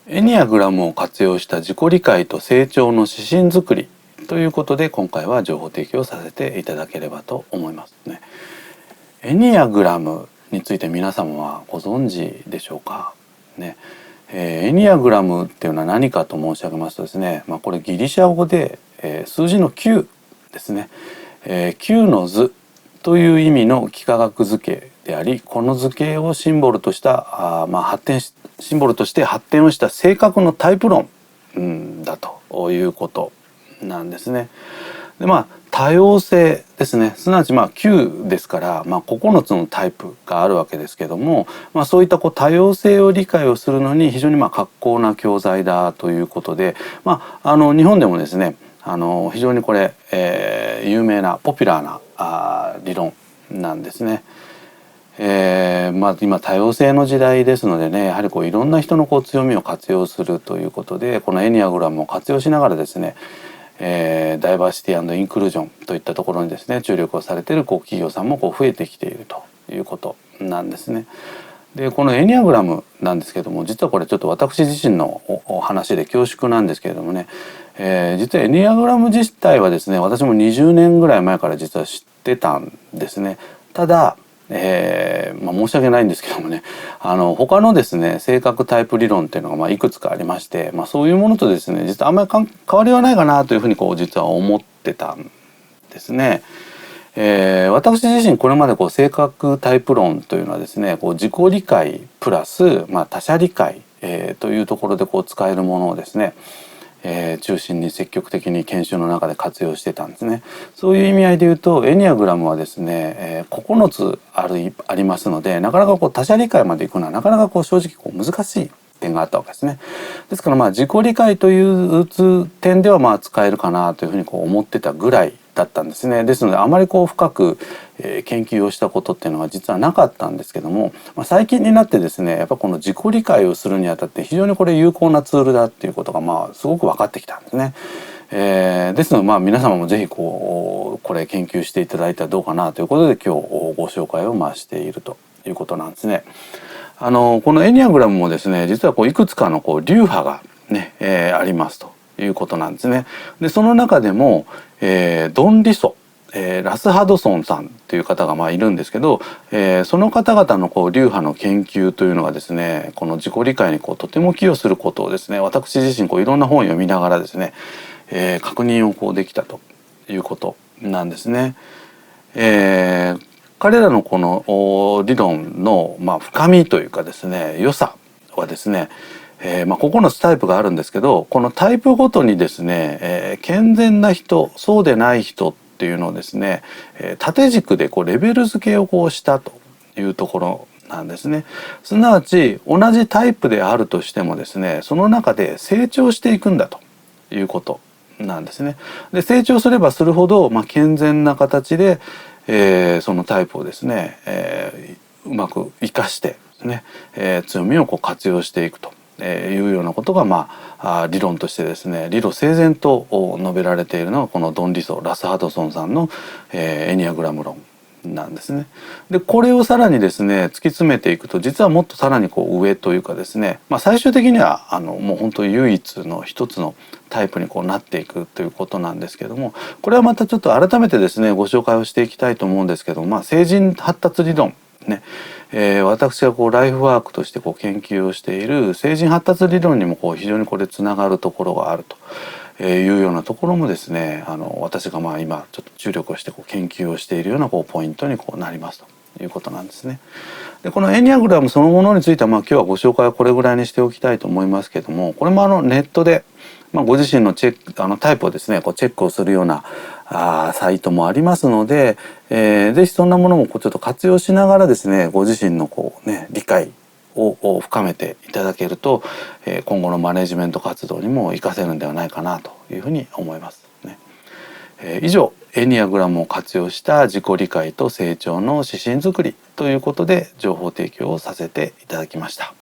エニアグラムを活用した自己理解と成長の指針作りということで、今回は情報提供させていただければと思いますね。エニアグラムについて皆様はご存知でしょうかね。エニアグラムっていうのは何かと申し上げますとですね、これギリシャ語で、数字の9ですね、9の図という意味の幾何学図形であり、この図形をシンボルとしたシンボルとして発展をした性格のタイプ論、だということなんですね。で多様性ですね。すなわち9ですから、9つのタイプがあるわけですけども、そういった多様性を理解をするのに非常に格好な教材だということで、日本でもですね、非常にこれ、有名なポピュラーな理論なんですね。今多様性の時代ですのでね、やはりいろんな人の強みを活用するということで、このエニアグラムを活用しながらですね、ダイバーシティ&インクルージョンといったところにですね注力をされている企業さんも増えてきているということなんですね。でこのエニアグラムなんですけども、実はこれちょっと私自身のお話で恐縮なんですけれどもね、実はエニアグラム自体はですね、私も20年ぐらい前から実は知ってたんですね。ただ申し訳ないんですけどもね、他のですね性格タイプ理論っていうのがいくつかありまして、そういうものとですね実はあんまり変わりはないかなというふうに実は思ってたんですね。私自身これまで性格タイプ論というのはですね、自己理解プラス、他者理解、というところで使えるものをですね、中心に積極的に研修の中で活用してたんですね。そういう意味合いで言うとエニアグラムはですね、9つありますので、なかなか他者理解までいくのはなかなか正直難しい点があったわけですね。ですから自己理解という点では使えるかなというふうに思ってたぐらいだったんですね。ですのであまり深く、研究をしたことっていうのは実はなかったんですけども、最近になってですねやっぱこの自己理解をするにあたって非常にこれ有効なツールだっていうことがすごく分かってきたんですね。ですので皆様も是非これ研究していただいたらどうかなということで今日ご紹介をしているということなんですね。このエニアグラムもですね実はいくつかの流派がね、ありますということなんですね。でその中でも、ドン・リソ、ラス・ハドソンさんという方がいるんですけど、その方々の流派の研究というのがですねこの自己理解にとても寄与することをですね、私自身いろんな本を読みながらですね、確認をできたということなんですね。彼らのこの理論の深みというかですね良さはですね、9つタイプがあるんですけど、このタイプごとにですね、健全な人そうでない人っていうのをですね、縦軸でレベル付けをしたというところなんですね。すなわち同じタイプであるとしてもですね、その中で成長していくんだということなんですね。で成長すればするほど、健全な形で、そのタイプをですね、うまく生かしてですね、強みを活用していくというようなことが理論としてですね理路整然と述べられているのがこのドン・リソ・ラス・ハドソンさんの、エニアグラム論なんですね。でこれをさらにですね突き詰めていくと実はもっとさらに上というかですね、最終的にはもう本当に唯一の一つのタイプになっていくということなんですけども、これはまたちょっと改めてですねご紹介をしていきたいと思うんですけども、成人発達理論ね、私がライフワークとして研究をしている成人発達理論にも非常にこれつながるところがあるというようなところもですね、私が今ちょっと注力をして研究をしているようなポイントになりますということなんですね。でこのエニアグラムそのものについては今日はご紹介はこれぐらいにしておきたいと思いますけども、これもネットでご自身のタイプをですねチェックをするようなサイトもありますので、ぜひそんなものもちょっと活用しながらですねご自身の理解を深めていただけると、今後のマネジメント活動にも活かせるんではないかなというふうに思いますね。以上エニアグラムを活用した自己理解と成長の指針作りということで情報提供をさせていただきました。